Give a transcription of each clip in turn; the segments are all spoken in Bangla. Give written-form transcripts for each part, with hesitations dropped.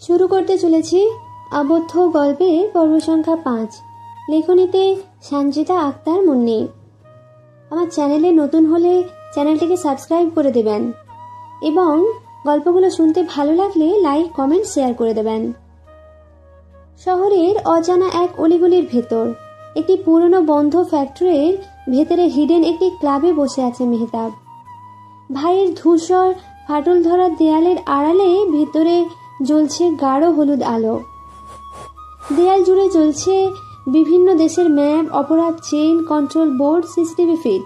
শুরু করতে চলেছি আবদ্ধ গল্পের পর্ব সংখ্যা 5। লেখনীতে সঞ্জিতা আক্তার মুন্নি। আমার চ্যানেলে নতুন হলে চ্যানেলটিকে সাবস্ক্রাইব করে দেবেন এবং গল্পগুলো শুনতে ভালো লাগলে লাইক, কমেন্ট, শেয়ার করে দেবেন। শহরের অজানা এক অলিগলির ভেতর একটি পুরনো বন্ধ ফ্যাক্টরির ভেতরে হিডেন একটি ক্লাবে বসে আছে মেহতাব। ভাইয়ের ধূসর ফাটল ধরা দেয়ালের আড়ালে ভেতরে জ্বলছে গাঢ় হলুদ আলো। দেয়াল জুড়ে জ্বলছে বিভিন্ন দেশের ম্যাপ, অপরাধ chain, control board, CCTV feed.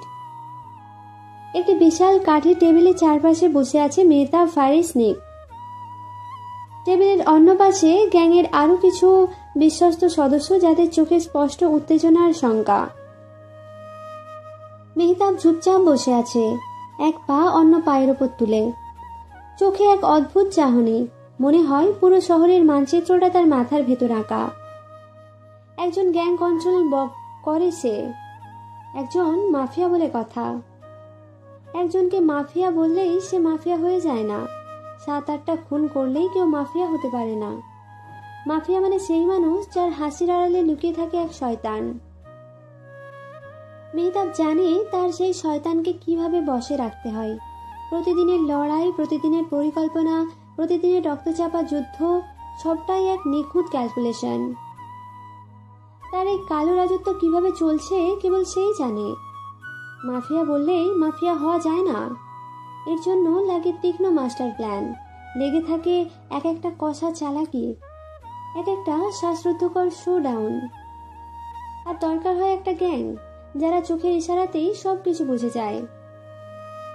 একটি বিশাল কাঠের টেবিলের চারপাশে বসে আছে মেহতাব, ফারিস, নিক। টেবিলের অন্য পাশে গ্যাংয়ের আরো কিছু বিশ্বস্ত সদস্য, যাদের চোখে স্পষ্ট উত্তেজনার শঙ্কা। মেহতাব চুপচাপ বসে আছে, এক পা অন্য পায়ের ওপর তুলে, চোখে এক অদ্ভুত চাহনি। মনে হয় পুরো শহরের মানচিত্রটা তার মাথার ভেতর আঁকা। একজন গ্যাং কন্ট্রোল করে সে, একজন মাফিয়া বলে কথা। একজনকে মাফিয়া বললেই সে মাফিয়া হয়ে যায় না, 7-8টা খুন করলেই কেউ মাফিয়া হতে পারে না। মাফিয়া মানে সেই মানুষ যার হাসির আড়ালে লুকিয়ে থাকে এক শয়তান। মেহতাব জানে তার সেই শয়তানকে কিভাবে বশে রাখতে হয়। প্রতিদিনের লড়াই, প্রতিদিনের পরিকল্পনা, প্রতিদিনের রক্তচাপা যুদ্ধ, সবটাই এক নিখুঁত ক্যালকুলেশন। তার এই কালো রাজত্ব কিভাবে চলছে কেবল সেই জানে। মাফিয়া বললেই মাফিয়া হওয়া যায় না, এর জন্য লাগে তীক্ষ্ণ মাস্টার প্ল্যান, লেগে থাকে এক একটা কষা চালাকি, এক একটা শ্বাসরুদ্ধকর শো ডাউন। আর দরকার হয় একটা গ্যাং যারা চোখের ইশারাতেই সবকিছু বুঝে যায়।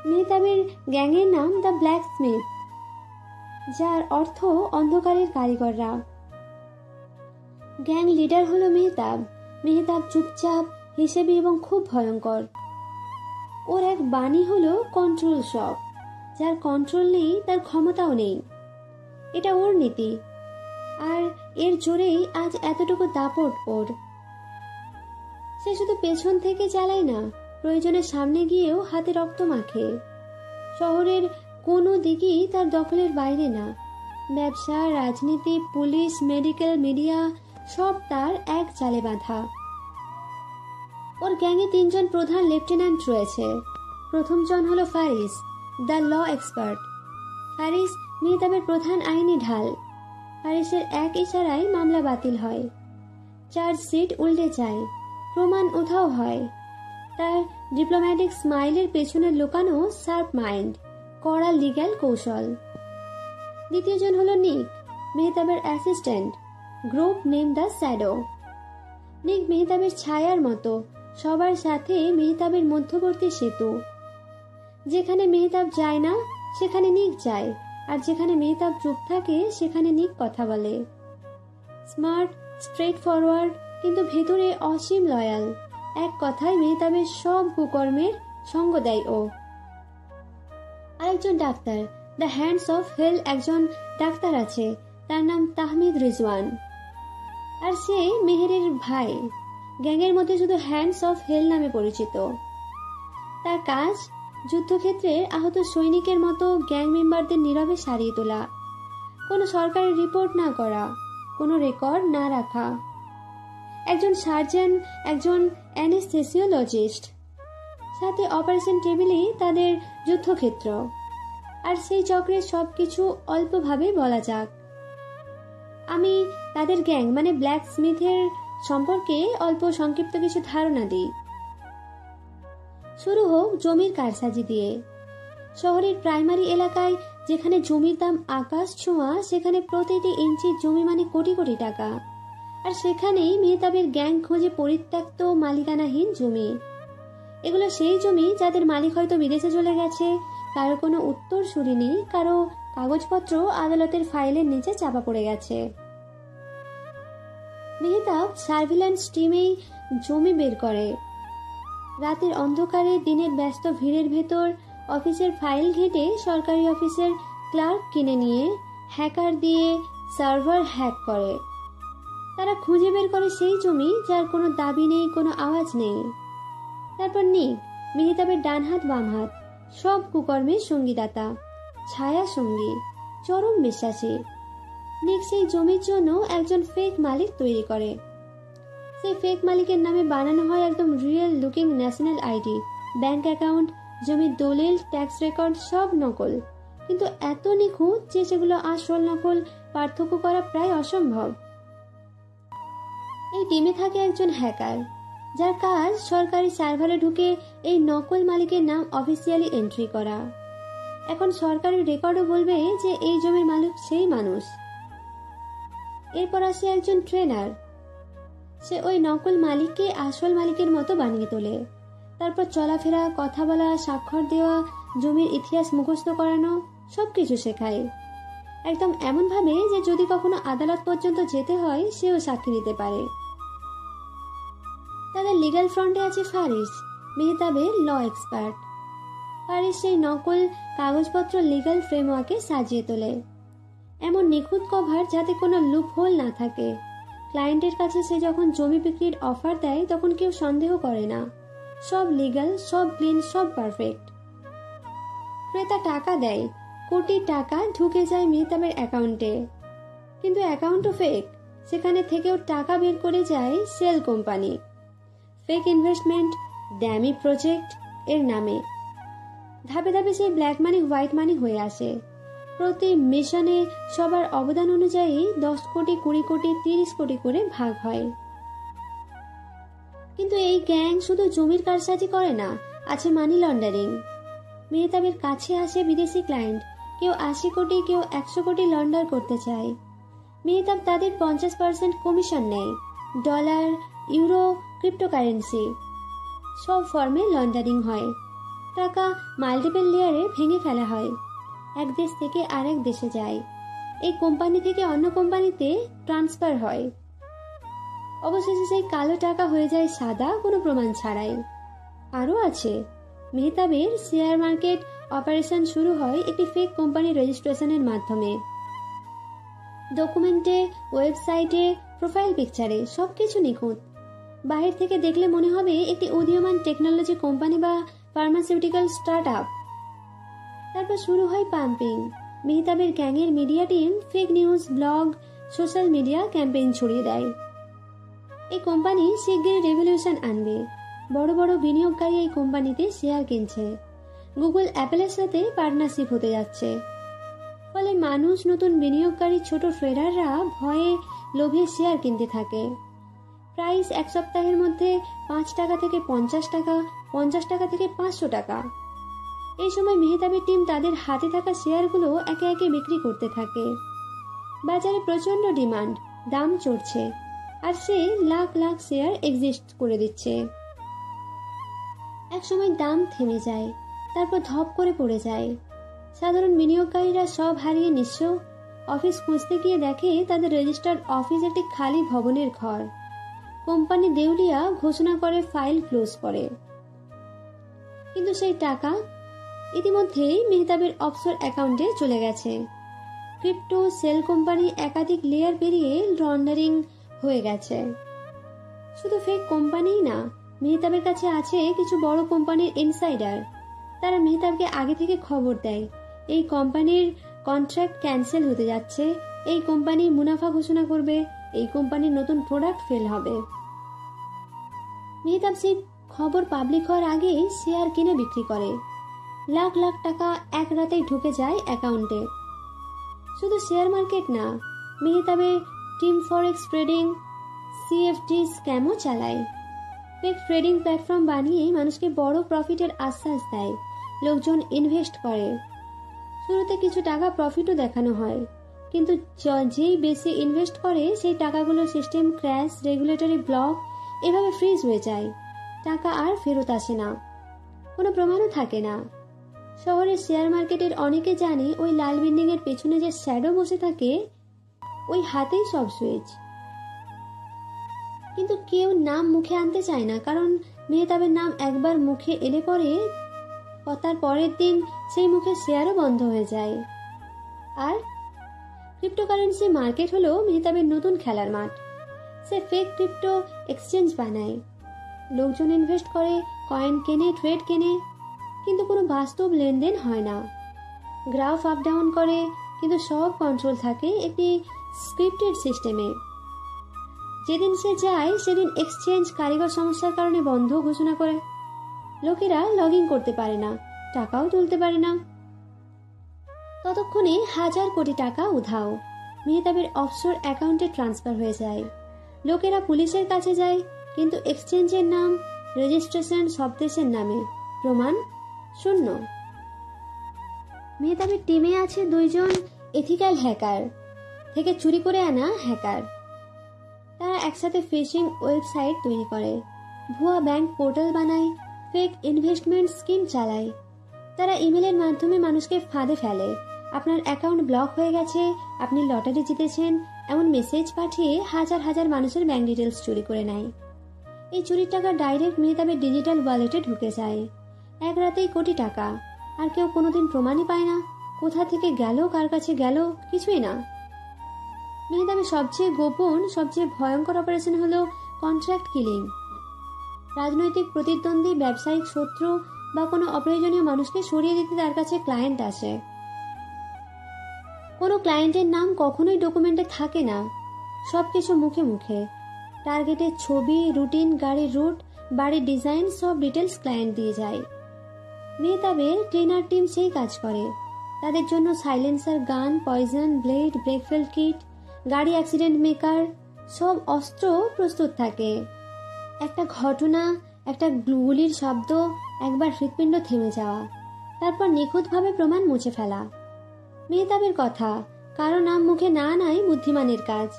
মেহতাবের গ্যাংয়ের নাম দ্য ব্ল্যাক স্মিথ, যার অর্থ অন্ধকারের কারিগররা। গ্যাং লিডার হলো মেহতাব। মেহতাব চুপচাপ, হিসেবি এবং খুব ভয়ঙ্কর। ওর এক বাণী হলো কন্ট্রোল শপ, যার কন্ট্রোল নেই তার ক্ষমতাও নেই। এটা ওর নীতি, আর এর জোরেই আজ এতটুকু দাপট ওর। সে শুধু পেছন থেকে চালায় না, প্রয়োজনে সামনে গিয়েও হাতে রক্ত মাখে। শহরের কোনো দিকই তার দখলের বাইরে না। ব্যবসা, রাজনীতি, পুলিশ, মেডিকেল, মিডিয়া সব তার এক জালে বাঁধা। ওর গ্যাংয়ে 3 জন প্রধান লেফটেন্যান্ট রয়েছে। প্রথম জন হলো Faris, the law expert. Faris মেহতাবের প্রধান আইনি ঢাল। ফারিসের এক ইশারায় মামলা বাতিল হয়, চার্জশিট উল্টে যায়, প্রমাণ উধাও হয়। তার ডিপ্লোম্যাটিক স্মাইলের পেছনে লুকানো শার্প মাইন্ড, কড়া লিগ্যাল কৌশল। দ্বিতীয় জন হলো নিক, মেহতাবের assistant, group name the shadow. Nick মেহতাবের ছায়ার মতো, সবার সাথে মেহতাবের মধ্যবর্তী সেতু। যেখানে মেহতাব যায় না সেখানে নিক যায়, আর যেখানে মেহতাব চুপ থাকে সেখানে নিক কথা বলে। স্মার্ট, স্ট্রেট ফরওয়ার্ড, কিন্তু ভেতরে অসীম লয়াল। এক কথায় মেহতাবের সব কুকর্মের সঙ্গ দেয় ও। আরেকজন doctor, the hands of hell একজন ডাক্তার আছে, তার নাম তাহমিদ রিজওয়ান, আর সে মেহেরের ভাই। গ্যাংয়ের মধ্যে শুধু হ্যান্ডস অফ হেল নামে পরিচিত। তার কাজ যুদ্ধক্ষেত্রের আহত সৈনিকের মতো গ্যাং মেম্বারদের নীরবে সারিয়ে তোলা, কোনো সরকারি রিপোর্ট না করা, কোনো রেকর্ড না রাখা। একজন সার্জন, একজন অ্যানেস্থেসিওলজিস্ট, সাথে অপারেশন টেবিলেই তাদের যুদ্ধক্ষেত্র। আর সেই চক্রের সবকিছু অল্পভাবে বলা যাক। আমি তাদের গ্যাং মানে ব্ল্যাক স্মিথের সম্পর্কে অল্প সংক্ষিপ্ত কিছু ধারণা দিই। শুরু হোক জমির কারসাজি দিয়ে। শহরের প্রাইমারি এলাকায় যেখানে জমির দাম আকাশ ছোঁয়া, সেখানে প্রতিটি ইঞ্চি জমি মানে কোটি কোটি টাকা। আর সেখানেই মেহতাবের গ্যাং খোঁজে পরিত্যক্ত মালিকানাহীন জমি। এগুলো সেই জমি যাদের মালিক হয়তো বিদেশে চলে গেছে, কারো কোনো উত্তর সুরি নেই, কারো কাগজপত্র আদালতের ফাইলের নিচে চাপা পড়ে গেছে। মেহতাব সার্ভিল্যান্স টিমেই জমি বের করে। রাতের অন্ধকারে, দিনের ব্যস্ত ভিড়ের ভেতর অফিসের ফাইল ঘেটে সরকারি অফিসের ক্লার্ক কিনে নিয়ে হ্যাকার দিয়ে সার্ভার হ্যাক করে। তারা খুঁজে বের করে সেই জমি যার কোনো দাবি নেই, কোনো আওয়াজ নেই। তারপর নিক, মেহতাবের ডান হাত বাম হাত, সব কুকর্মের সঙ্গীদাতা, ছায়া সঙ্গী, চরম বিশ্বাসী। নিক সেই জমির জন্য একজন ফেক মালিক তৈরি করে। সেই ফেক মালিকের নামে বানানো হয় একদম real looking national ID, bank account, জমির দলিল, ট্যাক্স রেকর্ড সব নকল, কিন্তু এত নিখুঁত যে সেগুলো আসল নকল পার্থক্য করা প্রায় অসম্ভব। এই টিমে থাকে একজন হ্যাকার, যার কাজ সরকারি সার্ভারে ঢুকে এই নকল মালিকের নাম অফিসিয়ালি এন্ট্রি করা। এখন সরকারি রেকর্ডও বলবে যে এই জমির মালিক সেই মানুষ। এরপর আসে একজন ট্রেনার, সে ওই নকল মালিককে আসল মালিকের মতো বানিয়ে তোলে। তারপর চলাফেরা, কথা বলা, স্বাক্ষর দেওয়া, জমির ইতিহাস মুখস্থ করানো সবকিছু শেখায়, একদম এমন ভাবে যে যদি কখনো আদালত পর্যন্ত যেতে হয় সেও সাক্ষী দিতে পারে। তাদের লিগ্যাল ফ্রন্টে আছে ফারিস, মেহতাবের ল এক্সপার্ট। ফারিস সেই নকল কাগজপত্র লিগ্যাল ফ্রেমওয়ার্কে সাজিয়ে তোলে, এমন নিখুঁত কভার যাতে কোনো লুপহোল না থাকে। ক্লায়েন্টের কাছে সে যখন জমি বিক্রির অফার দেয় তখন কেউ সন্দেহ করে না, সব লিগ্যাল, সব ক্লিন, সব পারফেক্ট। ক্রেতা টাকা দেয়, কোটি টাকা ঢুকে যায় মেহতাবের অ্যাকাউন্টে, কিন্তু অ্যাকাউন্টও ফেক। সেখানে থেকেও টাকা বের করে যায় shell company, fake investment, dummy project এর নামে। ধাপে ধাপে সেই ব্ল্যাক মানি হোয়াইট মানি হয়ে আসে। প্রতি মিশনে সবার অবদান অনুযায়ী 10 কোটি, 20 কোটি, 30 কোটি করে ভাগ হয়। কিন্তু এই গ্যাং শুধু জমির কারসাজি করে না, আছে মানি লন্ডারিং। মেহতাবের কাছে আসে বিদেশি ক্লায়েন্ট, কেউ 80 কোটি, কেউ 100 কোটি লন্ডার করতে চায়। মেহতাব তাদের 50% কমিশন নেয়। ডলার, ইউরো, ক্রিপ্টোকারেন্সি সব ফর্মে লন্ডারিং হয়। টাকা মাল্টিপল লেয়ারে ভেঙে ফেলা হয়, এক দেশ থেকে আরেক দেশে যায়, এই কোম্পানি থেকে অন্য কোম্পানিতে ট্রান্সফার হয়। অবশেষে সেই কালো টাকা হয়ে যায় সাদা, কোনো প্রমাণ ছাড়াই। আরও আছে, মেহতাবের শেয়ার মার্কেট অপারেশন শুরু হয় একটি ফেক কোম্পানি রেজিস্ট্রেশনের মাধ্যমে। ডকুমেন্টে, ওয়েবসাইটে, প্রোফাইল পিকচারে সবকিছু নিখুঁত। বাহির থেকে দেখলে মনে হবে একটি উদীয়মান টেকনোলজি কোম্পানি বা ফার্মাসিউটিক্যাল স্টার্ট আপ। তারপর শুরু হয় পাম্পিং। মেহতাবের গ্যাংয়ের media team fake news, blog, social media campaign ছড়িয়ে দেয়। এই কোম্পানি শিগগিরই রেভলিউশন আনবে। বড় বড় বিনিয়োগকারী এই কোম্পানিতে শেয়ার কিনছে। গুগল, অ্যাপেলের সাথে পার্টনারশিপ হতে যাচ্ছে। ফলে মানুষ, নতুন বিনিয়োগকারী ছোট ট্রেডাররা ভয়ে লোভে শেয়ার কিনতে থাকে। প্রাইস এক সপ্তাহের মধ্যে 5 টাকা থেকে 50 টাকা, 50 টাকা থেকে 500 টাকা। এই সময় মেহতাবের টিম তাদের হাতে থাকা শেয়ারগুলো একে একে বিক্রি করতে থাকে। বাজারে প্রচন্ড ডিমান্ড, দাম চড়ছে, আর সে লাখ লাখ শেয়ার এক্সিস্ট করে দিচ্ছে। এক সময় দাম থেমে যায়, তারপর ধপ করে পড়ে যায়। সাধারণ বিনিয়োগকারীরা সব হারিয়ে নিঃস্ব। অফিস খুঁজতে গিয়ে দেখে তাদের রেজিস্টার্ড অফিস একটি খালি ভবনের ঘর। কোম্পানি দেউলিয়া ঘোষণা করে, ফাইল ক্লোজ করে। কিন্তু সেই টাকা ইতিমধ্যেই মেহতাবের অফশোর অ্যাকাউন্টে চলে গেছে। ক্রিপ্টো, সেল কোম্পানি একাধিক লেয়ার পেরিয়ে লন্ডারিং হয়ে গেছে। শুধু ফেক কোম্পানিই না, মেহতাবের কাছে আছে কিছু বড় কোম্পানির ইনসাইডার। তারা মেহতাবকে আগে থেকে খবর দেয়, এই কোম্পানির কন্ট্রাক্ট ক্যান্সেল হতে যাচ্ছে, এই কোম্পানি মুনাফা ঘোষণা করবে, এই কোম্পানির নতুন প্রোডাক্ট ফেল হবে। মেহতাব সেই খবর পাবলিক হওয়ার আগেই শেয়ার কিনে বিক্রি করে। লাখ লাখ টাকা এক রাতেই ঢুকে যায় অ্যাকাউন্টে। শুধু শেয়ার মার্কেট না, মেহতাবের টিম ফরেক্স ট্রেডিং, সিএফডি স্ক্যামও চালায়। ফেক ট্রেডিং প্ল্যাটফর্ম বানিয়ে মানুষকে বড় প্রফিটের আশ্বাস দেয়। লোকজন ইনভেস্ট করে। শুরুতে কিছু টাকা প্রফিটও দেখানো হয়, কিন্তু যেই বেশি ইনভেস্ট করে সেই টাকাগুলো সিস্টেম ক্র্যাশ, রেগুলেটরি ব্লক, এভাবে ফ্রিজ হয়ে যায়। টাকা আর ফেরত আসে না, কোনো প্রমাণও থাকে না। শহরের শেয়ার মার্কেটের অনেকে জানে ওই লাল বিল্ডিং এর পেছনে যে শ্যাডো বসে থাকে, ওই হাতেই সব সুইচ। কিন্তু কেউ নাম মুখে আনতে চায় না, কারণ মেহতাবের নাম একবার মুখে এলে পরে তার পরের দিন সেই মুখে শেয়ারও বন্ধ হয়ে যায়। আর ক্রিপ্টোকারেন্সি মার্কেট হলো মেহতাবের নতুন খেলার মাঠ। সে ফেক ক্রিপ্টো এক্সচেঞ্জ বানায়, লোকজন ইনভেস্ট করে, কয়েন কেনে, ট্রেড কেনে, কিন্তু কোনো বাস্তব লেনদেন হয় না। গ্রাফ আপ ডাউন করে, কিন্তু সব কন্ট্রোল থাকে একটি স্ক্রিপ্টেড সিস্টেমে। যেদিন সে যায় সেদিন এক্সচেঞ্জ কারিগর সমস্যার কারণে বন্ধ ঘোষণা করে। লোকেরা লগ ইন করতে পারে না, টাকাও তুলতে পারে না। ততক্ষণে 1000 কোটি টাকা উধাও, মেহতাবের অফশোর অ্যাকাউন্টে ট্রান্সফার হয়ে যায়। লোকেরা পুলিশের কাছে যায়, কিন্তু এক্সচেঞ্জের নাম, রেজিস্ট্রেশন সব দেশের নামে, প্রমাণ শূন্য। মেহতাবের টিমে আছে 2 জন এথিক্যাল হ্যাকার থেকে চুরি করে আনা হ্যাকার। তারা একসাথে ফিশিং ওয়েবসাইট তৈরি করে, ভুয়া ব্যাংক পোর্টাল বানায়, ফেক ইনভেস্টমেন্ট স্কিম চালায়। তারা ইমেলের মাধ্যমে মানুষকে ফাঁদে ফেলে। আপনার অ্যাকাউন্ট ব্লক হয়ে গেছে, আপনি লটারি জিতেছেন, এমন মেসেজ পাঠিয়ে হাজার হাজার মানুষের ব্যাংক ডিটেলস চুরি করে নেয়। এই চুরির টাকা ডাইরেক্ট মেহতাবের ডিজিটাল ওয়ালেটে ঢুকে যায়। এক রাতেই কোটি টাকা, আর কেউ কোনোদিন প্রমাণই পায় না। কোথা থেকে গেল, কার কাছে গেল, কিছুই না। মেহতাবের সবচেয়ে গোপন, সবচেয়ে ভয়ঙ্কর অপারেশন হলো কন্ট্রাক্ট কিলিং। রাজনৈতিক প্রতিদ্বন্দ্বী, ব্যবসায়িক শত্রু বা কোনো অপ্রয়োজনীয় মানুষকে সরিয়ে দিতে তার কাছে ক্লায়েন্ট আসে। কোনো ক্লায়েন্টের নাম কখনোই ডকুমেন্টে থাকে না, সবকিছু মুখে মুখে। টার্গেটের ছবি, রুটিন, গাড়ির রুট, বাড়ির ডিজাইন, সব ডিটেলস ক্লায়েন্ট দিয়ে যায়। মেহতাবের ট্রেনার টিম সেই কাজ করে। তাদের জন্য সাইলেন্সার, গান, পয়জন, ব্লেড, ব্রেকফেল কিট, গাড়ি অ্যাক্সিডেন্ট মেকার, সব অস্ত্র প্রস্তুত থাকে। একটা ঘটনা, একটা গুলির শব্দ, একবার হৃৎপিণ্ড থেমে যাওয়া, তারপর নিখুঁতভাবে প্রমাণ মুছে ফেলা। মেহতাবের কথা কারো নাম মুখে না আনাই বুদ্ধিমানের কাজ,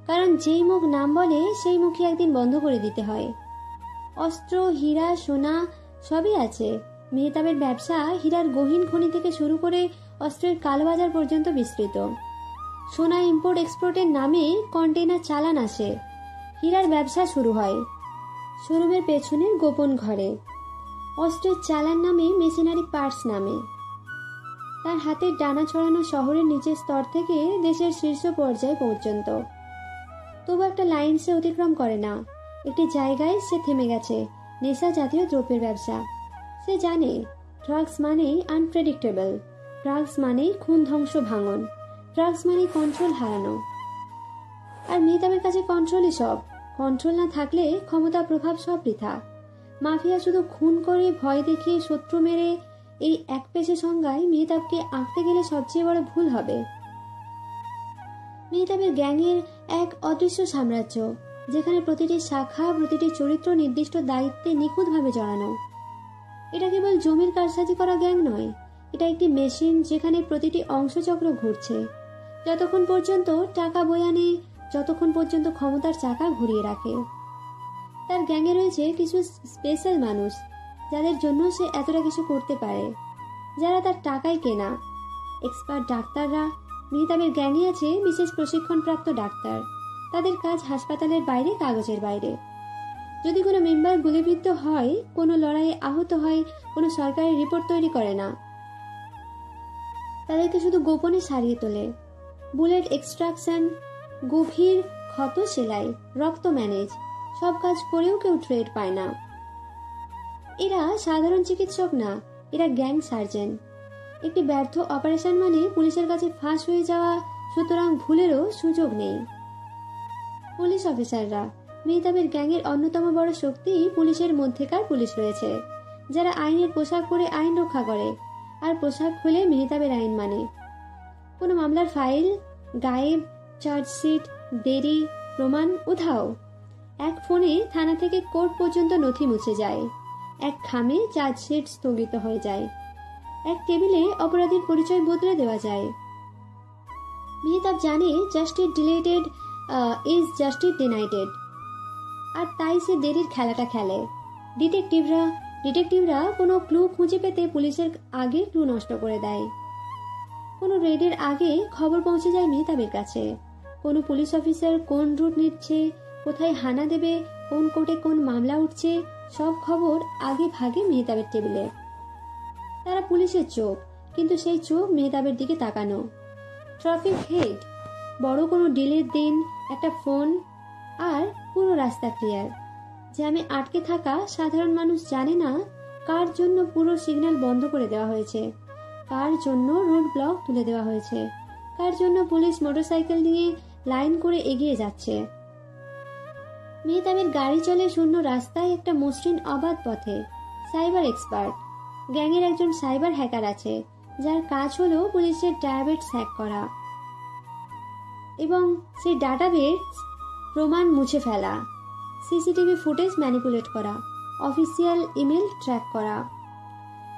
কারণ যেই মুখ নাম বলে সেই মুখই একদিন বন্ধ করে দিতে হয়। অস্ত্র, হীরা, সোনা সবই আছে। মেহতাবের ব্যবসা হীরার গহীন খনি থেকে শুরু করে অস্ত্রের কালোবাজার পর্যন্ত বিস্তৃত। সোনা ইম্পোর্ট এক্সপোর্টের নামে কন্টেইনার চালান আসে। হীরার ব্যবসা শুরু হয় শোরুমের পেছনের গোপন ঘরে, অস্ত্রের চালান নামে, মেশিনারি পার্টস নামে। তার হাতের ডানা ছড়ানো শহরের নিচের স্তর থেকে দেশের শীর্ষ পর্যায় পর্যন্ত। তবু একটা লাইন সে অতিক্রম করে না। একটি জায়গায় সে থেমে গেছে, নেশা জাতীয় দ্রব্যের ব্যবসা। সে জানে ড্রাগস মানেই আনপ্রেডিক্টেবল, ড্রাগস মানেই খুন, ধ্বংস, ভাঙন, ড্রাগস মানেই কন্ট্রোল হারানো। আর মেহতাবের কাছে কন্ট্রোলই সব। কন্ট্রোল না থাকলে ক্ষমতা, প্রভাব সব বৃথা। মাফিয়া শুধু খুন করে, ভয় দেখিয়ে, শত্রু মেরে, এই এক পেশে সংজ্ঞায় মেহতাবকে আঁকতে গেলে সবচেয়ে বড় ভুল হবে। মেহতাবের গ্যাংয়ের এক অদৃশ্য সাম্রাজ্য, যেখানে প্রতিটি শাখা, প্রতিটি চরিত্র নির্দিষ্ট দায়িত্বে নিখুঁতভাবে জড়ানো। এটা কেবল জমির কারসাজি করা গ্যাং নয়, এটা একটি মেশিন যেখানে প্রতিটি অংশচক্র ঘুরছে, যতক্ষণ পর্যন্ত টাকা বয়ে আনে, যতক্ষণ পর্যন্ত ক্ষমতার চাকা ঘুরিয়ে রাখে। তার গ্যাংয়ে রয়েছে কিছু স্পেশাল মানুষ, যাদের জন্য সে এতটা কিছু করতে পারে, যারা তার টাকায় কেনা। এক্সপার্ট ডাক্তাররা। মেহতাবের গ্যাংয়ে আছে বিশেষ প্রশিক্ষণপ্রাপ্ত ডাক্তার। তাদের কাজ হাসপাতালের বাইরে, কাগজের বাইরে। যদি কোনো মেম্বার গুলিবিদ্ধ হয়, কোনো লড়াইয়ে আহত হয়, কোনো সরকারি রিপোর্ট তৈরি করে না, তাদেরকে শুধু গোপনে সারিয়ে তোলে। বুলেট এক্সট্রাকশন, গভীর ক্ষত সেলাই, রক্ত ম্যানেজ, সব কাজ করেও কেউ ট্রেড পায় না। এরা সাধারণ চিকিৎসক না, এরা গ্যাং সার্জন। একটি ব্যর্থ অপারেশন মানে পুলিশের কাছে ফাঁস হয়ে যাওয়া, সুতরাং ভুলেরও সুযোগ নেই। পুলিশ অফিসাররা। মেহতাবের গ্যাংয়ের অন্যতম বড় শক্তি পুলিশের মধ্যেকার পুলিশ রয়েছে, যারা আইনের পোশাক পরে আইন রক্ষা করে, আর পোশাক খুলে মেহতাবের আইন মানে। কোনো মামলার ফাইল গায়েব, চার্জশিট দেরি, প্রমাণ উধাও। এক ফোনে থানা থেকে কোর্ট পর্যন্ত নথি মুছে যায়, এক খামে চার্জশিট স্থগিত হয়ে যায়, এক টেবিলে অপরাধীর পরিচয় বদলে দেওয়া যায়। মেহতাব জানে জাস্টিস ডিলেটেড ইজ জাস্টিস ডিনাইটেড, আর তাই সে দেরির খেলাটা খেলে। ডিটেকটিভরা কোনো ক্লু খুঁজে পেতে পুলিশের আগে ক্লু নষ্ট করে দেয়। কোনো রেডের আগে খবর পৌঁছে যায় মেহতাবের কাছে। কোনো পুলিশ অফিসার কোন রুট নিচ্ছে, কোথায় হানা দেবে, কোন কোর্টে কোন মামলা উঠছে, সব খবর আগে ভাগে মেহতাবের টেবিলে। তারা পুলিশের চোখ, কিন্তু সেই চোখ মেহতাবের দিকে তাকানো। ট্রাফিক হেড, বড় কোনো ডিলের দিন, একটা ফোন, আর পুরো রাস্তা ক্লিয়ার। জ্যামে আটকে থাকা সাধারণ মানুষ জানে না কার জন্য পুরো সিগন্যাল বন্ধ করে দেওয়া হয়েছে, কার জন্য রোড ব্লক তুলে দেওয়া হয়েছে, কার জন্য পুলিশ মোটরসাইকেল নিয়ে লাইন করে এগিয়ে যাচ্ছে। মেহতাবের গাড়ি চলে শূন্য রাস্তায় একটা মসৃণ অবাধ পথে। সাইবার এক্সপার্ট গ্যাংয়ের একজন সাইবার হ্যাকার আছে, যার কাজ হলো পুলিশের ডাটাবেস হ্যাক করা এবং সেই ডাটাবেস প্রমাণ মুছে ফেলা, সিসিটিভি ফুটেজ ম্যানিপুলেট করা, অফিসিয়াল ইমেল ট্র্যাক করা।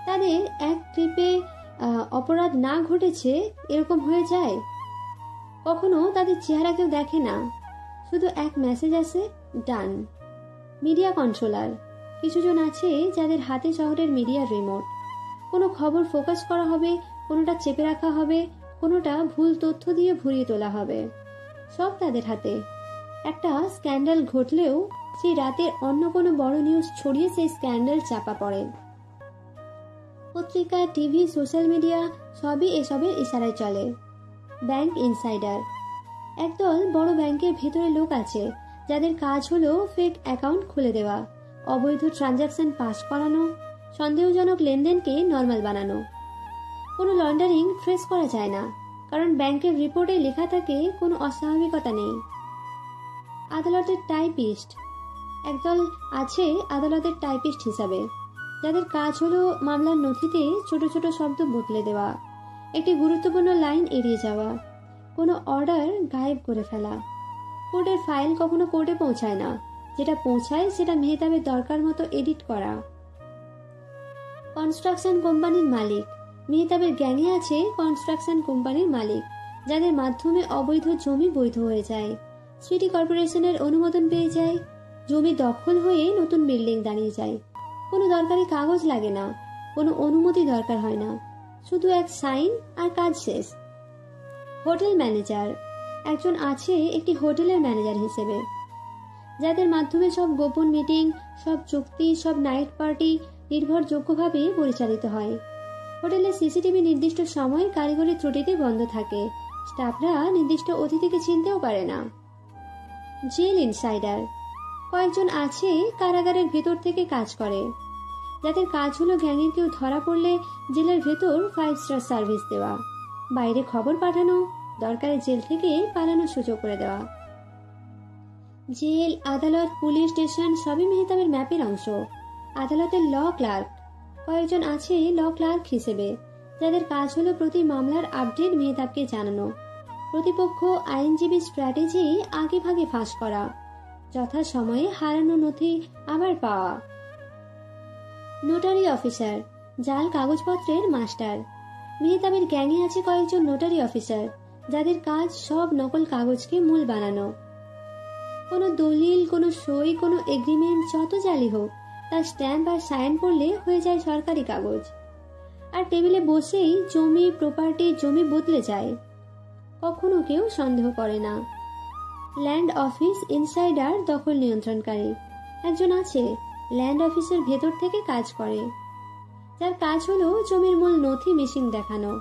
তাদের এক ক্লিপে অপরাধ না ঘটেছে এরকম হয়ে যায়। কখনো তাদের চেহারা কেউ দেখে না, শুধু এক মেসেজ আসে, ডান। মিডিয়া কন্ট্রোলার কিছুজন আছে যাদের হাতে শহরের মিডিয়ার রিমোট। কোনো খবর ফোকাস করা হবে, কোনোটা চেপে রাখা হবে, কোনোটা ভুল তথ্য দিয়ে ভরিয়ে তোলা হবে, সব তাদের হাতে। একটা স্ক্যান্ডাল ঘটলেও সেই রাতে অন্য কোনো বড় নিউজ ছড়িয়ে সেই স্ক্যান্ডাল চাপা পড়ে। পত্রিকা, টিভি, সোশ্যাল মিডিয়া সবই এসবের ইশারায় চলে। ব্যাংক ইনসাইডার একদল বড় ব্যাংকের ভেতরে লোক আছে যাদের কাজ হলো ফেক অ্যাকাউন্ট খুলে দেওয়া, অবৈধ ট্রানজাকশন পাস করানো, সন্দেহজনক লেনদেনকে নর্মাল বানানো। কোনো লন্ডারিং ট্রেস করা যায় না, কারণ ব্যাংকের রিপোর্টে লেখা থাকে কোনো অস্বাভাবিকতা নেই। আদালতের টাইপিস্ট একদল আছে আদালতের টাইপিস্ট হিসাবে, যাদের কাজ হলো মামলার নথিতে ছোট ছোট শব্দ বদলে দেওয়া, একটি গুরুত্বপূর্ণ লাইন এড়িয়ে যাওয়া, কোনো অর্ডার গায়েব করে ফেলা। কোর্টের ফাইল কখনো কোর্টে পৌঁছায় না, যেটা পৌঁছায় সেটা মেহতাবের দরকার মতো এডিট করা। কনস্ট্রাকশন কোম্পানির মালিক মেহতাবের গ্যাংয়ে আছে কনস্ট্রাকশন কোম্পানির মালিক, যাদের মাধ্যমে অবৈধ জমি বৈধ হয়ে যায়, সিটি কর্পোরেশনের অনুমোদন পেয়ে যায়, জমি দখল হয়ে নতুন বিল্ডিং দাঁড়িয়ে যায়। কোনো দরকারি কাগজ লাগে না, কোনো অনুমতি দরকার হয় না, শুধু এক সাইন আর কাজ শেষ। হোটেল ম্যানেজার একজন আছে একটি হোটেলের ম্যানেজার হিসেবে, যাদের মাধ্যমে সব গোপন মিটিং, সব চুক্তি, সব নাইট পার্টি নির্ভরযোগ্যভাবে পরিচালিত হয়। হোটেলের সিসিটিভি নির্দিষ্ট সময় কারিগরি ত্রুটিতে বন্ধ থাকে, স্টাফরা নির্দিষ্ট অতিথিকে চিনতেও পারে না। জেল ইনসাইডার কয়েকজন আছে কারাগারের ভেতর থেকে কাজ করে, যাদের কাজ হলো গ্যাংয়ের কেউ ধরা পড়লে জেলের ভেতর 5 স্টার সার্ভিস দেওয়া, বাইরে খবর পাঠানো, দরকারে জেল থেকে পালানোর সুযোগ করে দেওয়া। জেল, আদালত, পুলিশ স্টেশন সবই মেহতাবের ম্যাপের অংশ। আদালতের ল ক্লার্ক কয়েকজন আছে ল ক্লার্ক হিসেবে, যাদের কাজ হলো প্রতি মামলার আপডেট মেহতাবকে জানানো, প্রতিপক্ষ আইনজীবী স্ট্র্যাটেজি আগে ভাগে ফাঁস করা, যথাসময়ে হারানো নথি আবার পাওয়া। নোটারি অফিসার জাল কাগজপত্রের মাস্টার মেহতাবের গ্যাংয়ে আছে কয়েকজন নোটারি অফিসার, যাদের কাজ সব নকল কাগজকে মূল বানানো। কোনো দলিল, কোনো সই, কোনো এগ্রিমেন্ট যত জালি হোক, তার স্ট্যাম্প আর সাইন করলে হয়ে যায় সরকারি কাগজ। আর টেবিলে বসেই জমি, প্রপার্টি, জমি বদলে যায়, কখনো কেউ সন্দেহ করে না। ল্যান্ড অফিস ইনসাইডার দখল নিয়ন্ত্রণকারী একজন আছে, ল্যান্ড অফিসের ভেতর থেকে কাজ করে, যার কাজ হলো জমির মূল নথি মিসিং দেখানো,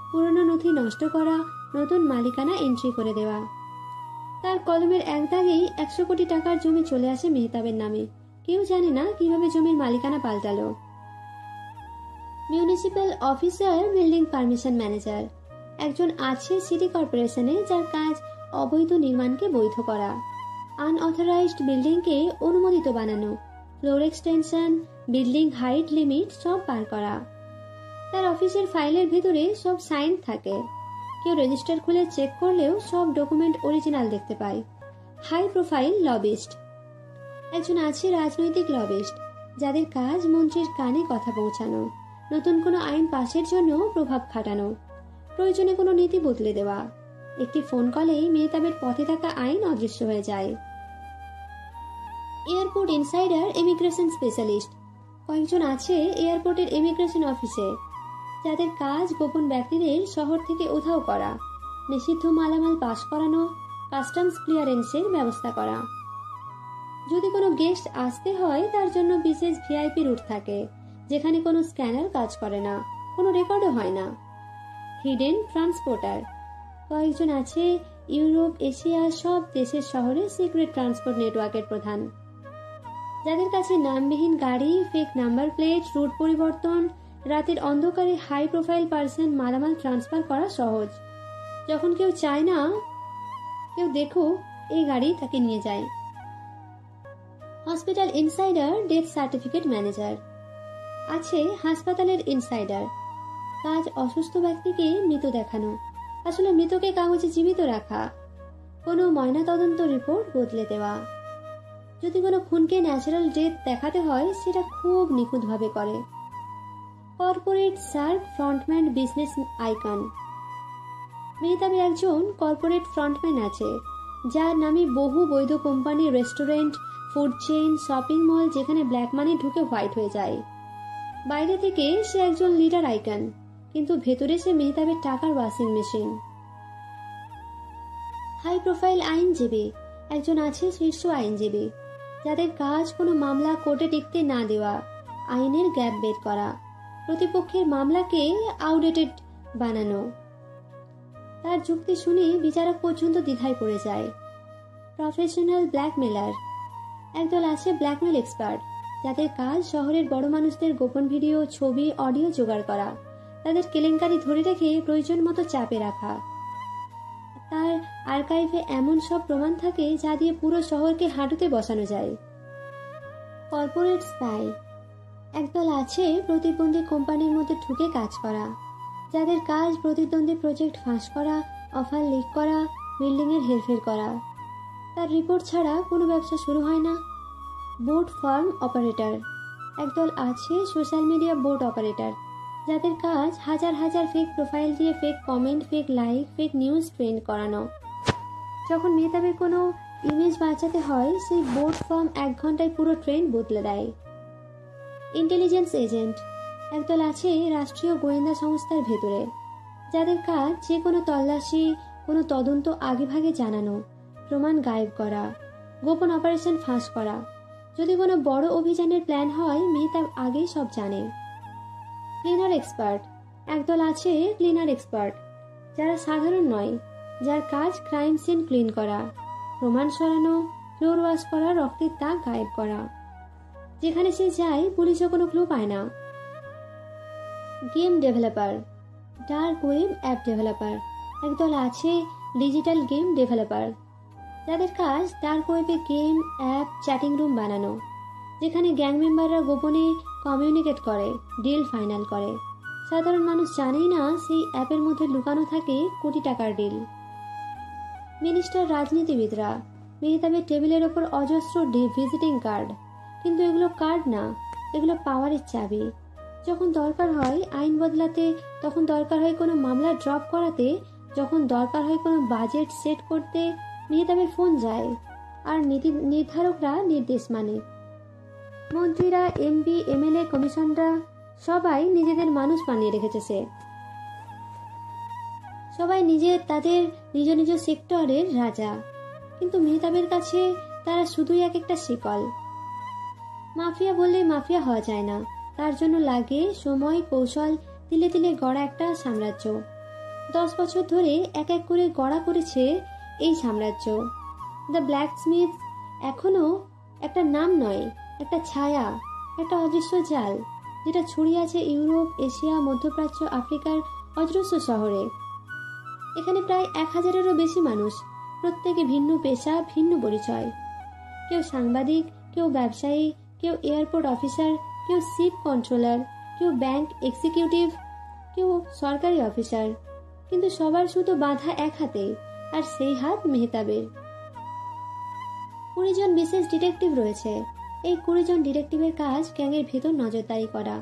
পুরনো নথি নষ্ট করা, নতুন মালিকানা এন্ট্রি করে দেওয়া। তার কলমের এক দাগেই 100 কোটি টাকার জমি চলে আসে মেহতাবের নামে, কেউ জানে না কিভাবে জমির মালিকানা পাল্টালো। Municipal officer building permission manager একজন আছে সিটি কর্পোরেশনে, যার কাজ অবৈধ নির্মাণকে বৈধ করা, আনঅথরাইজড বিল্ডিংকে অনুমোদিত বানানো, floor extension, building height limit সব পার করা। তার অফিসের ফাইলের ভেতরে সব সাইন থাকে, কেউ রেজিস্টার খুলে চেক করলেও সব ডকুমেন্ট অরিজিনাল দেখতে পায়। হাই প্রোফাইল লবিস্ট একজন আছে রাজনৈতিক লবিস্ট, যাদের কাজ মন্ত্রীর কানে কথা পৌঁছানো, নতুন কোনো আইন পাশের জন্য প্রভাব খাটানো, প্রয়োজনে কোনো নীতি বদলে দেওয়া। একটি ফোন কলেই মেহতাবের পথে থাকা আইন অদৃশ্য হয়ে যায়। এয়ারপোর্ট ইনসাইডার ইমিগ্রেশন স্পেশালিস্ট কয়েকজন আছে এয়ারপোর্টের ইমিগ্রেশন অফিসে, যাদের কাজ গোপন ব্যক্তিদের শহর থেকে উধাও করা, নিষিদ্ধ মালামাল পাস করানো, কাস্টমস ক্লিয়ারেন্সের ব্যবস্থা করা। যদি কোনো গেস্ট আসতে হয়, তার জন্য বিশেষ ভিআইপি রুট থাকে, যেখানে কোনো স্ক্যানার কাজ করে না, কোনো রেকর্ডও হয় না। হিডেন ট্রান্সপোর্টার কয়েকজন আছে ইউরোপ, এশিয়া সব দেশের শহরে সিক্রেট ট্রান্সপোর্ট নেটওয়ার্কের প্রধান, যাদের কাছে নামবিহীন গাড়ি, ফেক নাম্বার প্লেট, রুট পরিবর্তন, রাতের অন্ধকারে হাই প্রোফাইল পার্সন মালামাল ট্রান্সফার করা সহজ। যখন কেউ চায় না কেউ দেখুক এই গাড়ি তাকে নিয়ে যায়। Hospital insider death certificate manager. আছে হাসপাতালের ইনসাইডার, কাজ অসুস্থ ব্যক্তিকে মৃত দেখানো, আসলে মৃতকে কাগজে জীবিত রাখা, কোনো ময়নাতদন্ত রিপোর্ট বদলে দেওয়া। যদি কোনো খুনকে ন্যাচারাল ডেথ দেখাতে হয় সেটা খুব নিখুঁতভাবে করে। Corporate shark frontman business icon. মেহতাবের একজন কর্পোরেট ফ্রন্টম্যান আছে যার নামে বহু বৈধ company, restaurant, food chain, shopping mall, যেখানে ব্ল্যাক মানি ঢুকে হোয়াইট হয়ে যায়। বাইরে থেকে সে একজন লিডার আইকন, কিন্তু ভেতরে সে মেহতাবের টাকার ওয়াশিং মেশিন। হাই প্রোফাইল আইনজীবী। একজন আছে শীর্ষ আইনজীবী যাদের কাজ কোনো মামলা কোর্টে টিকতে না দেওয়া, আইনের গ্যাপ বের করা, প্রতিপক্ষের মামলাকে আউটডেটেড বানানো। তার যুক্তি শুনে বিচারক পর্যন্ত দ্বিধায় পড়ে যায়। Professional blackmailer. একদল আছে ব্ল্যাকমেল এক্সপার্ট যাদের কাজ শহরের বড় মানুষদের গোপন ভিডিও, ছবি, অডিও জোগাড় করা, তাদের কেলেঙ্কারি ধরে রেখে প্রয়োজন মতো চাপে রাখা। তার আর্কাইভে এমন সব প্রমাণ থাকে যা দিয়ে পুরো শহরকে হাঁটুতে বসানো যায়। Corporate spy. একদল আছে প্রতিদ্বন্দ্বী কোম্পানির মধ্যে ঢুকে কাজ করা, যাদের কাজ প্রতিদ্বন্দ্বী প্রজেক্ট ফাঁস করা, অফার লিক করা, বিল্ডিংয়ের হেরফের করা। তার রিপোর্ট ছাড়া কোনো ব্যবসা শুরু হয় না। Boat farm operator. একদল আছে সোশ্যাল মিডিয়া বোট অপারেটর যাদের কাজ হাজার হাজার ফেক প্রোফাইল দিয়ে fake comment, fake like, fake news trend করানো। যখন মেহতাবের কোনো ইমেজ বাঁচাতে হয় সেই বোট ফার্ম 1 ঘন্টায় পুরো ট্রেন্ড বদলে দেয়। Intelligence agent. একদল আছে রাষ্ট্রীয় গোয়েন্দা সংস্থার ভেতরে যাদের কাজ যে কোনো তল্লাশি, কোনো তদন্ত আগেভাগে জানানো, প্রমাণ গায়েব করা, গোপন অপারেশন ফাঁস করা। যদি কোনো বড় অভিযানের প্ল্যান হয় মেহতাব আগেই সব জানে। Cleaner expert. একদল আছে ক্লিনার এক্সপার্ট যারা সাধারণ নয়, যার কাজ ক্রাইম সিন ক্লিন করা, প্রমাণ সরানো, ফ্লোর ওয়াশ করা, রক্তের দাগ গায়েব করা। যেখানে সে যায় পুলিশও কোনো ক্লু পায় না। Game developer. Dark web app developer. একদল আছে ডিজিটাল গেম ডেভেলপার যাদের কাজ ডার্ক ওয়েবে গেম, অ্যাপ, চ্যাটিং রুম বানানো, যেখানে গ্যাং মেম্বাররা গোপনে কমিউনিকেট করে, ডিল ফাইনাল করে। সাধারণ মানুষ জানেই না সেই অ্যাপের মধ্যে লুকানো থাকে কোটি টাকার ডিল। মিনিস্টার রাজনীতিবিদরা। মেহতাবের টেবিলের ওপর অজস্র ভিজিটিং কার্ড, কিন্তু এগুলো কার্ড না, এগুলো পাওয়ারের চাবি। যখন দরকার হয় আইন বদলাতে, তখন দরকার হয় কোনো মামলা ড্রপ করাতে, যখন দরকার হয় কোনো বাজেট সেট করতে, মেহতাবের ফোন যায় আর নীতি নির্ধারকরা নির্দেশ মানে। মন্ত্রীরা, এমপি, এমএলএ, কমিশনরা সবাই নিজেদের মানুষ বানিয়ে রেখেছে সে। সবাই তাদের নিজ নিজ সেক্টরের রাজা, কিন্তু মেহতাবের কাছে তারা শুধুই এক একটা শিকল। মাফিয়া বললে মাফিয়া হওয়া যায় না, তার জন্য লাগে সময়, কৌশল, তিলে তিলে গড়া একটা সাম্রাজ্য। 10 বছর ধরে এক এক করে গড়া করেছে এই সাম্রাজ্য। দ্য ব্ল্যাকস্মিথ এখনো একটা নাম নয়, একটা ছায়া, একটা অদৃশ্য জাল যেটা ছড়িয়ে আছে ইউরোপ, এশিয়া, মধ্যপ্রাচ্য, আফ্রিকার অজস্র শহরে। এখানে প্রায় 1000-এরও বেশি মানুষ, প্রত্যেকে ভিন্ন পেশা, ভিন্ন পরিচয়। কেউ সাংবাদিক, কেউ ব্যবসায়ী, কেউ এয়ারপোর্ট অফিসার, কেউ শিপ কন্ট্রোলার, কেউ ব্যাংক এক্সিকিউটিভ, কেউ সরকারি অফিসার, কিন্তু সবার শুধু বাঁধা এক হাতে, আর সেই হাত মেহতাবের। 20 জন বিশেষ ডিটেকটিভ রয়েছে। এই 20 জন ডিটেকটিভের কাজ গ্যাংয়ের ভেতর নজরদারি করা,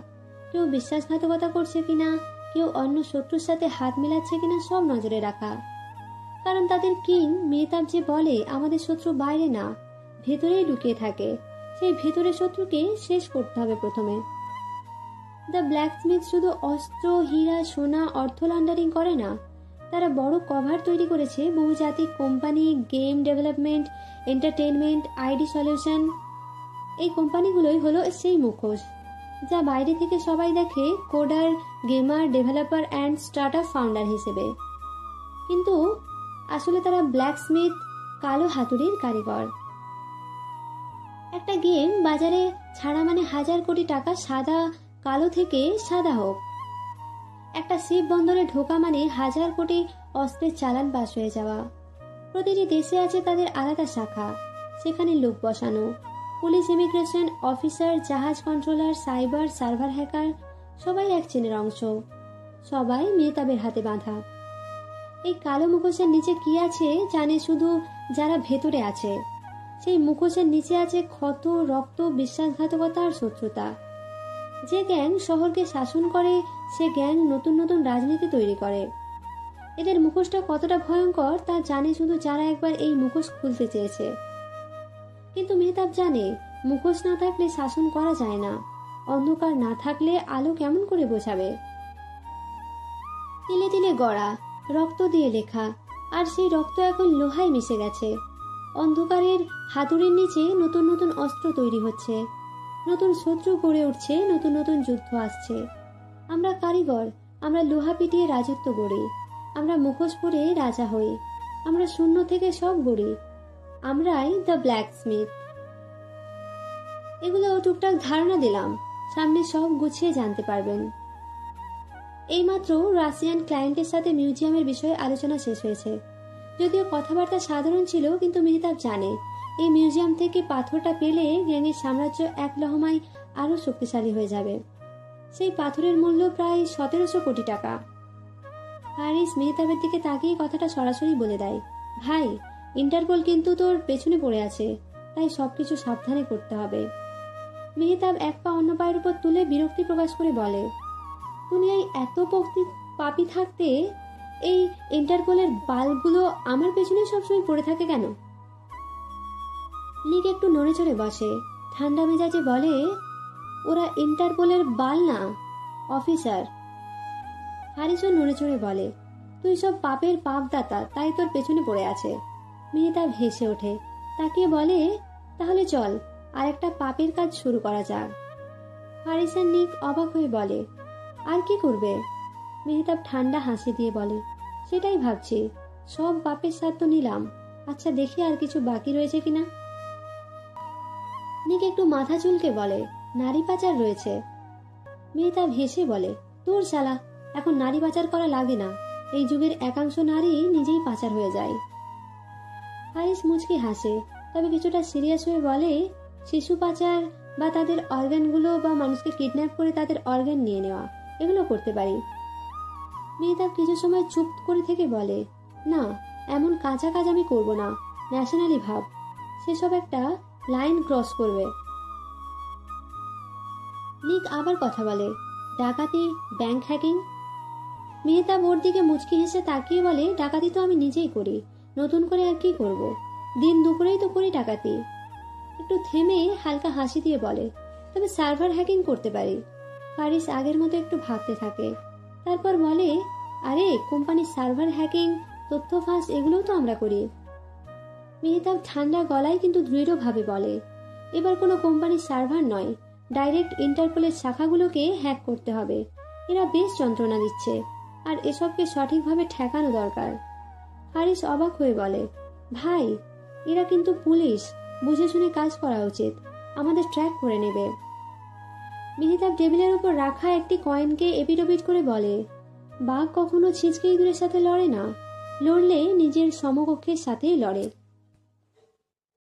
কেউ বিশ্বাসঘাতকতা করছে কিনা, কেউ অন্য শত্রুর সাথে হাত মেলাচ্ছে কিনা সব নজরে রাখা। কারণ তাদের কিং মেহতাব যে বলে আমাদের শত্রু বাইরে না, ভেতরেই লুকিয়ে থাকে, সেই ভেতরের শত্রুকে শেষ করতে হবে প্রথমে। দ্য ব্ল্যাকস্মিথ শুধু অস্ত্র, হীরা, সোনা, অর্থ লন্ডারিং করে না, তারা বড় কভার তৈরি করেছে বহুজাতিক company, game development, entertainment, ID solution. এই কোম্পানিগুলোই হলো সেই মুখোশ যা বাইরে থেকে সবাই দেখে coder, gamer, developer and startup founder হিসেবে, কিন্তু আসলে তারা ব্ল্যাকস্মিথ, কালো হাতুড়ির কারিগর। একটা গেম বাজারে ছাড়া মানে 1000 কোটি টাকা সাদা কালো থেকে সাদা হোক। একটা শিপ বন্দরে ঢোকা মানে 1000 কোটি অস্ত্রের চালান পাস হয়ে যাওয়া। প্রতিটি দেশে আছে তাদের আলাদা শাখা, সেখানে লোক বসানো। পুলিশ, ইমিগ্রেশন অফিসার, জাহাজ কন্ট্রোলার, সাইবার, সার্ভার হ্যাকার, সবাই এক চেনের অংশ, সবাই মেহতাবের হাতে বাঁধা। এই কালো মুখোশের নিচে কি আছে জানে শুধু যারা ভেতরে আছে। সেই মুখোশের নিচে আছে ক্ষত, রক্ত, বিশ্বাসঘাতকতা আর শত্রুতা। যে গ্যাং শহরকে শাসন করে, সে গ্যাং নতুন নতুন রাজনীতি তৈরি করে। এদের মুখোশটা কতটা ভয়ঙ্কর তা জানে শুধু যারা একবার এই মুখোশ খুলতে চেয়েছে। কিন্তু মেহতাব জানে, মুখোশ না থাকলে শাসন করা যায় না, অন্ধকার না থাকলে আলো কেমন করে বোঝাবে। তিলে তিলে গড়া, রক্ত দিয়ে লেখা, আর সেই রক্ত এখন লোহায় মিশে গেছে। অন্ধকারের হাতুড়ির নিচে নতুন নতুন অস্ত্র তৈরি হচ্ছে, নতুন শত্রু গড়ে উঠছে, নতুন নতুন যুদ্ধ আসছে। আমরা কারিগর, আমরা লোহা পিটিয়ে রাজত্ব গড়ি, আমরা মুখোশ পরে রাজা হই, আমরা শূন্য থেকে সব গড়ি, আমরাই দ্য ব্ল্যাক স্মিথ। এগুলো টুকটাক ধারণা দিলাম, সামনে সব গুছিয়ে জানতে পারবেন। এইমাত্র রাশিয়ান ক্লায়েন্টের সাথে মিউজিয়ামের বিষয়ে আলোচনা শেষ হয়েছে। যদিও কথাবার্তা সাধারণ ছিল, কিন্তু মেহতাব জানে এই মিউজিয়াম থেকে পাথরটা পেলে গ্যাংয়ের সাম্রাজ্য এক লহমায় আরো শক্তিশালী হয়ে যাবে। সেই পাথরের মূল্য প্রায় 1700 কোটি টাকা। হারিস মেহতাবের দিকে তাকিয়ে কথাটা সরাসরি বলে দেয়, ভাই, ইন্টারপোল কিন্তু তোর পেছনে পড়ে আছে, তাই সবকিছু সাবধানে করতে হবে। মেহতাব এক পা অন্য পায়ের উপর তুলে বিরক্তি প্রকাশ করে বলে, দুনিয়ায় এত পাপী থাকতে এই ইন্টারপোলের বালগুলো আমার পেছনে সবসময় পড়ে থাকে কেন? নিক একটু নড়ে চড়ে বসে, ঠান্ডা মেজাজে বলে, ওরা ইন্টারপোলের বাল না, অফিসার। হারিসও নড়ে চড়ে বলে, তুই সব পাপের পাপদাতা, তাই তোর পেছনে পড়ে আছে। মেহতাব হেসে ওঠে, তাকিয়ে বলে, তাহলে চল আর একটা পাপের কাজ শুরু করা যাক। হারিস আর নিক অবাক হয়ে বলে, আর কি করবে? মেহতাব ঠান্ডা হাসি দিয়ে বলে, সেটাই ভাবছি, সব পাপের স্বাদ তো নিলাম, আচ্ছা দেখি আর কিছু বাকি রয়েছে কিনা। নিক একটু মাথা চুলকে বলে, নারী পাচার রয়েছে। মেহতাব হেসে বলে, তোর শালা, এখন নারী পাচার করা লাগে না, এই যুগের একাংশ নারী নিজেই পাচার হয়ে যায়। হারিস মুচকি হাসে, তবে কিছুটা সিরিয়াস হয়ে বলে, শিশু পাচার বা তাদের অর্গানগুলো বা মানুষকে কিডন্যাপ করে তাদের অর্গান নিয়ে নেওয়া, এগুলো করতে পারি। মেহতাব কিছু সময় চুপ করে থেকে বলে, না, এমন কাঁচা কাজ আমি করব না, ন্যাশনালি ভাব, সেসব একটা লাইন ক্রস করবে। নিক আবার কথা বলে, ডাকাতি, ব্যাংক হ্যাকিং। মেহতাব ওর দিকে মুচকি হেসে তাকিয়ে বলে, ডাকাতি তো আমি নিজেই করি, নতুন করে আর কি করব, দিন দুপুরেই তো করি ডাকাতি। একটু থেমে হালকা হাসি দিয়ে বলে, তবে সার্ভার হ্যাকিং করতে পারি। হারিস আগের মতো একটু ভাবতে থাকে, তারপর বলে, আরে কোম্পানির সার্ভার হ্যাকিং, তথ্য ফাঁস, এগুলোও তো আমরা করি। মেহতাব ঠান্ডা গলায় কিন্তু দৃঢ়ভাবে বলে, এবার কোনো কোম্পানির সার্ভার নয়, ডাইরেক্ট ইন্টারপোলের শাখাগুলোকে হ্যাক করতে হবে। এরা বেশ যন্ত্রণা দিচ্ছে, আর এসবকে সঠিকভাবে ঠেকানো দরকার। হারিস অবাক হয়ে বলে, ভাই, এরা কিন্তু পুলিশ, বুঝে শুনে কাজ করা উচিত, আমাদের ট্র্যাক করে নেবে। মেহতাব টেবিলের উপর রাখা একটি কয়েনকে এপিট-ওপিট করে বলে, বাঘ কখনো ছিচকে ইঁদুরের সাথে লড়ে না, লড়লে নিজের সমকক্ষের সাথেই লড়ে।